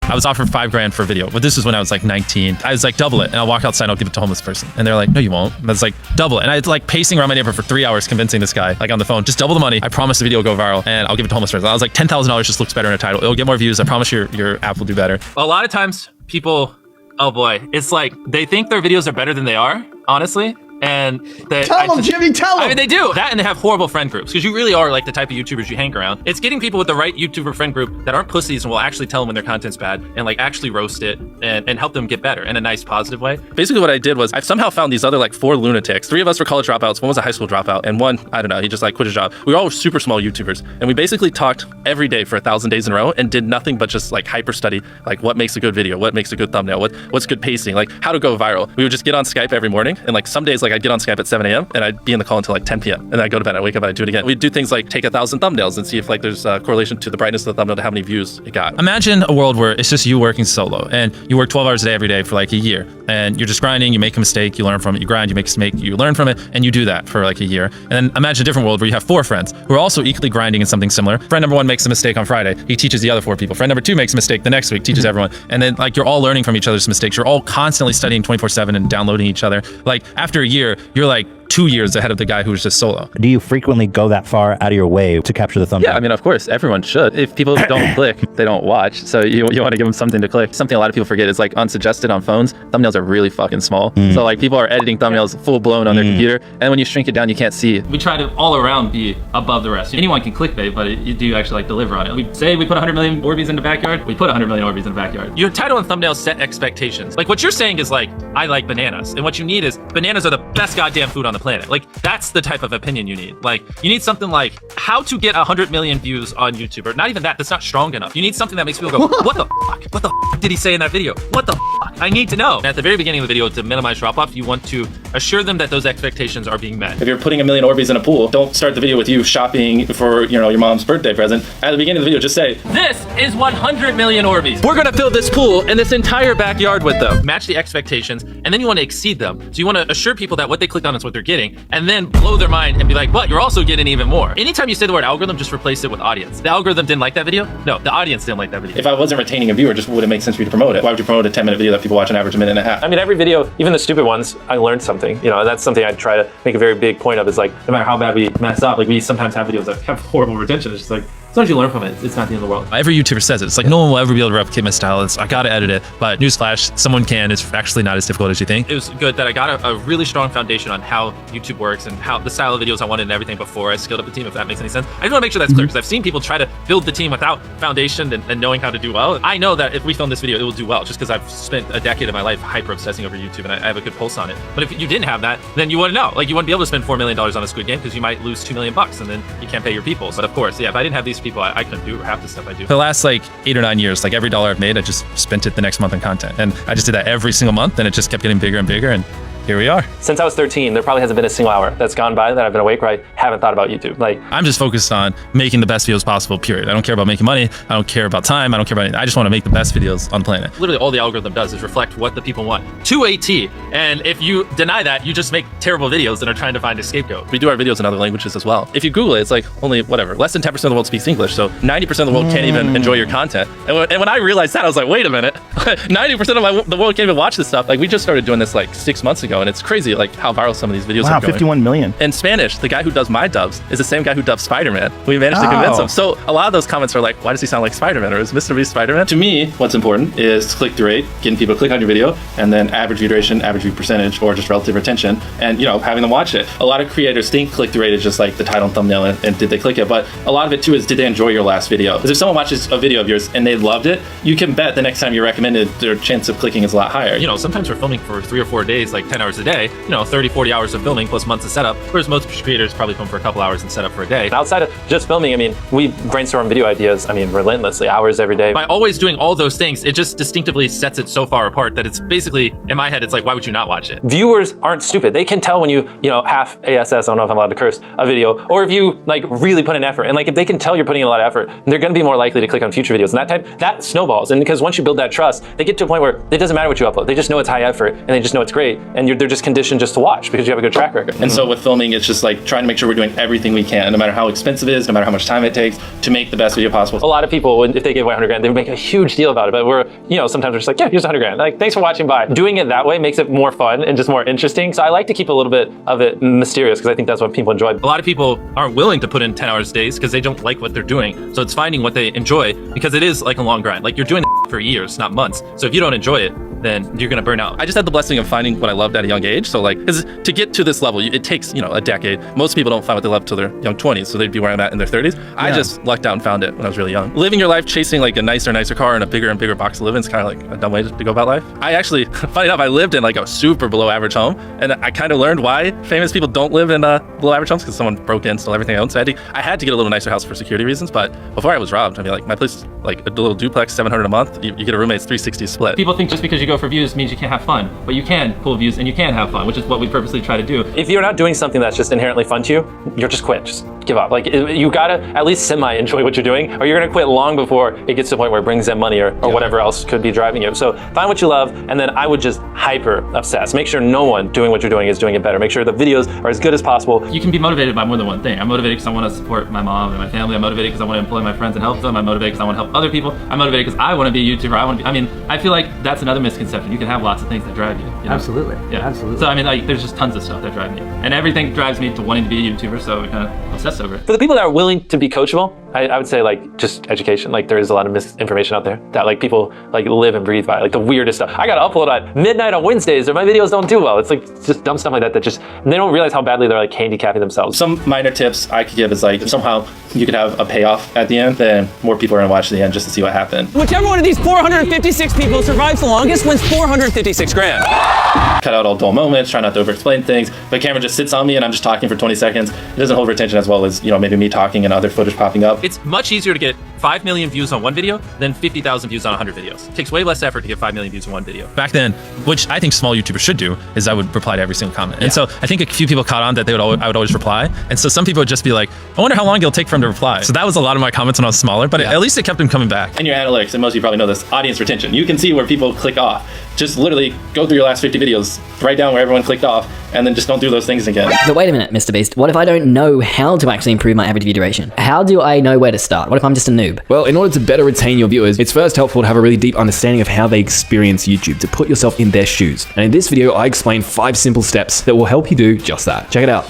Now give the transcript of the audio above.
I was offered $5 for a video, but this was when I was like 19. I was like, double it, and I'll walk outside and I'll give it to a homeless person. And they're like, no, you won't. And I was like, double it. And I was like pacing around my neighborhood for 3 hours convincing this guy, like on the phone, just double the money. I promise the video will go viral and I'll give it to a homeless person. I was like, $10,000 just looks better in a title. It'll get more views. I promise your app will do better. A lot of times people, oh boy, it's like they think their videos are better than they are, honestly. And tell them, Jimmy, tell them. I mean, they do that, and they have horrible friend groups because you really are like the type of YouTubers you hang around. It's getting people with the right YouTuber friend group that aren't pussies and will actually tell them when their content's bad and like actually roast it and help them get better in a nice, positive way. Basically, what I did was I somehow found these other like 4 lunatics. 3 of us were college dropouts. 1 was a high school dropout, and 1, I don't know, he just like quit his job. We were all super small YouTubers, and we basically talked every day for 1,000 days in a row and did nothing but just like hyper study like what makes a good video, what makes a good thumbnail, what's good pacing, like how to go viral. We would just get on Skype every morning, and like some days like I'd get on Skype at 7 a.m. and I'd be in the call until like 10 p.m. and then I'd go to bed, I'd wake up, and I'd do it again. We'd do things like take 1,000 thumbnails and see if like there's a correlation to the brightness of the thumbnail to how many views it got. Imagine a world where it's just you working solo and you work 12 hours a day every day for like a year, and you're just grinding, you make a mistake, you learn from it, you grind, you make a mistake, you learn from it, and you do that for like a year. And then imagine a different world where you have 4 friends who are also equally grinding in something similar. Friend number 1 makes a mistake on Friday, he teaches the other 4 people. Friend number 2 makes a mistake the next week, teaches everyone. And then like you're all learning from each other's mistakes. You're all constantly studying 24/7 and downloading each other. Like after a year, you're like 2 years ahead of the guy who was just solo. Do you frequently go that far out of your way to capture the thumbnail? Yeah, I mean, of course, everyone should. If people don't click, they don't watch. So you want to give them something to click. Something a lot of people forget is like unsuggested on phones, thumbnails are really fucking small. So like people are editing thumbnails full blown on their computer, and when you shrink it down, you can't see it. We try to all around be above the rest. Anyone can clickbait, but you do actually like deliver on it. We say we put 100 million Orbeez in the backyard, we put 100 million Orbeez in the backyard. Your title and thumbnail set expectations. Like what you're saying is like, I like bananas. And what you need is bananas are the best goddamn food on the planet. Like that's the type of opinion you need. Like you need something like how to get 100 million views on YouTube, or not even that, that's not strong enough. You need something that makes people go, what the fuck? What the fuck did he say in that video? What the fuck? I need to know. And at the very beginning of the video, to minimize drop-off, you want to assure them that those expectations are being met. If you're putting 1 million Orbeez in a pool, don't start the video with you shopping for, you know, your mom's birthday present. At the beginning of the video, just say, this is 100 million Orbeez. We're gonna fill this pool and this entire backyard with them. Match the expectations, and then you want to exceed them. So you want to assure people that what they clicked on is what they're getting, and then blow their mind and be like, but you're also getting even more. Anytime you say the word algorithm, just replace it with audience. The algorithm didn't like that video? No, the audience didn't like that video. If I wasn't retaining a viewer, it just wouldn't make sense for you to promote it. Why would you promote a 10-minute video that people watch on average a minute and a half? I mean, every video, even the stupid ones, I learned something. You know, that's something I try to make a very big point of, is like, no matter how bad we mess up, like we sometimes have videos that have horrible retention. It's just like, as long as you learn from it, it's not the end of the world. Every YouTuber says it. It's like no one will ever be able to replicate my style. I gotta edit it, but newsflash, someone can. It's actually not as difficult as you think. It was good that I got a really strong foundation on how YouTube works and how the style of videos I wanted and everything before I scaled up the team, if that makes any sense. I just want to make sure that's clear, because I've seen people try to build the team without foundation and knowing how to do well. I know that if we film this video, it will do well, just because I've spent a decade of my life hyper obsessing over YouTube and I have a good pulse on it. But if you didn't have that, then you wouldn't know. Like you wouldn't be able to spend $4 million on a Squid Game because you might lose $2 million and then you can't pay your people. But of course, yeah, if I didn't have these people, I couldn't do half the stuff I do. For the last like 8 or 9 years, like every dollar I've made, I just spent it the next month on content. And I just did that every single month, and it just kept getting bigger and bigger. And here we are. Since I was 13, there probably hasn't been a single hour that's gone by that I've been awake where I haven't thought about YouTube. Like I'm just focused on making the best videos possible, period. I don't care about making money. I don't care about time. I don't care about anything. I just want to make the best videos on the planet. Literally all the algorithm does is reflect what the people want to a T. And if you deny that, you just make terrible videos and are trying to find a scapegoat. We do our videos in other languages as well. If you Google it, it's like only whatever, less than 10% of the world speaks English. So 90% of the world can't even enjoy your content. And when I realized that, I was like, wait a minute, 90% of the world can't even watch this stuff. Like we just started doing this like 6 months ago, and it's crazy like how viral some of these videos are going. 51 million. In Spanish, the guy who does my dubs is the same guy who dubbed Spider-Man. We managed to convince him. So a lot of those comments are like, why does he sound like Spider-Man, or is Mr. Beast Spider-Man? To me, what's important is click-through rate, getting people to click on your video, and then average view duration, average view percentage, or just relative retention, and you know, having them watch it. A lot of creators think click-through rate is just like the title and thumbnail and did they click it, but a lot of it too is did they enjoy your last video? Because if someone watches a video of yours and they loved it, you can bet the next time you recommend it, their chance of clicking is a lot higher. You know, sometimes we're filming for 3 or 4 days, like 10 hours a day, you know, 30, 40 hours of filming plus months of setup, whereas most creators probably film for a couple hours and set up for a day. outside of just filming, I mean, we brainstorm video ideas, I mean, relentlessly, hours every day. By always doing all those things, it just distinctively sets it so far apart that it's basically, in my head, it's like, why would you not watch it? Viewers aren't stupid. They can tell when you know, half ASS, I don't know if I'm allowed to curse, a video, or if you like really put in effort. And like, if they can tell you're putting in a lot of effort, they're gonna be more likely to click on future videos. And that snowballs. And because once you build that trust, us, they get to a point where it doesn't matter what you upload. They just know it's high effort and they just know it's great. And they're just conditioned just to watch because you have a good track record. And so with filming, it's just like trying to make sure we're doing everything we can, no matter how expensive it is, no matter how much time it takes, to make the best video possible. A lot of people, if they give away 100 grand, they make a huge deal about it. But we're, sometimes we're just like, yeah, here's 100 grand. Like, thanks for watching, bye. Doing it that way makes it more fun and just more interesting. So I like to keep a little bit of it mysterious because I think that's what people enjoy. A lot of people aren't willing to put in 10 hours days because they don't like what they're doing. So it's finding what they enjoy, because it is like a long grind. Like, you're doing for years, not months. So if you don't enjoy it, then you're gonna burn out. I just had the blessing of finding what I loved at a young age. So like, because to get to this level, it takes, a decade. Most people don't find what they love till their young 20s, so they'd be where I'm at in their 30s. Yeah. I just lucked out and found it when I was really young. Living your life chasing like a nicer car and a bigger and bigger box to live in is kind of like a dumb way to go about life. I actually, funny enough, I lived in like a super below average home, and I kind of learned why famous people don't live in below average homes, because someone broke in, stole everything I owned. So I had to get a little nicer house for security reasons, but before I was robbed, I mean, like, my place, like a little duplex, $700 a month, you get a roommate, it's 360 split. People think just because you go for views means you can't have fun, but you can pull views and you can have fun, which is what we purposely try to do. If you're not doing something that's just inherently fun to you, you're just quit, just give up. Like, you gotta at least semi-enjoy what you're doing, or you're gonna quit long before it gets to the point where it brings in money or whatever else could be driving you. So find what you love, and then I would just hyper obsess. Make sure no one doing what you're doing is doing it better. Make sure the videos are as good as possible. You can be motivated by more than one thing. I'm motivated because I want to support my mom and my family. I'm motivated because I want to employ my friends and help them. I'm motivated because I want to help other people. I'm motivated because I want to be a YouTuber. I feel like that's another misconception. You can have lots of things that drive you. Absolutely. Yeah. Absolutely. So I mean, like, there's just tons of stuff that drive me, and everything drives me to wanting to be a YouTuber. So we kind of obsess over it. For the people that are willing to be coachable, I would say, like, just education. Like, there is a lot of misinformation out there that, like, people like live and breathe by, like the weirdest stuff. I gotta upload at midnight on Wednesdays or my videos don't do well. It's like just dumb stuff like that just, they don't realize how badly they're like handicapping themselves. Some minor tips I could give is like, if somehow you could have a payoff at the end, then more people are gonna watch the end just to see what happened. Whichever one of these 456 people survives the longest wins 456 grand. Cut out all dull moments, try not to over-explain things. If the camera just sits on me and I'm just talking for 20 seconds, it doesn't hold retention as well as, maybe me talking and other footage popping up. It's much easier to get 5 million views on one video than 50,000 views on 100 videos. It takes way less effort to get 5 million views on one video. Back then, which I think small YouTubers should do, is I would reply to every single comment. And so I think a few people caught on that I would always reply. And so some people would just be like, I wonder how long it'll take for them to reply. So that was a lot of my comments when I was smaller, but at least it kept them coming back. In your analytics, and most of you probably know this, audience retention. You can see where people click off. Just literally go through your last 50 videos, write down where everyone clicked off, and then just don't do those things again. But wait a minute, Mr. Beast. What if I don't know how to actually improve my average view duration? How do I know where to start? What if I'm just a noob? Well, in order to better retain your viewers, it's first helpful to have a really deep understanding of how they experience YouTube, to put yourself in their shoes. And in this video, I explain 5 simple steps that will help you do just that. Check it out.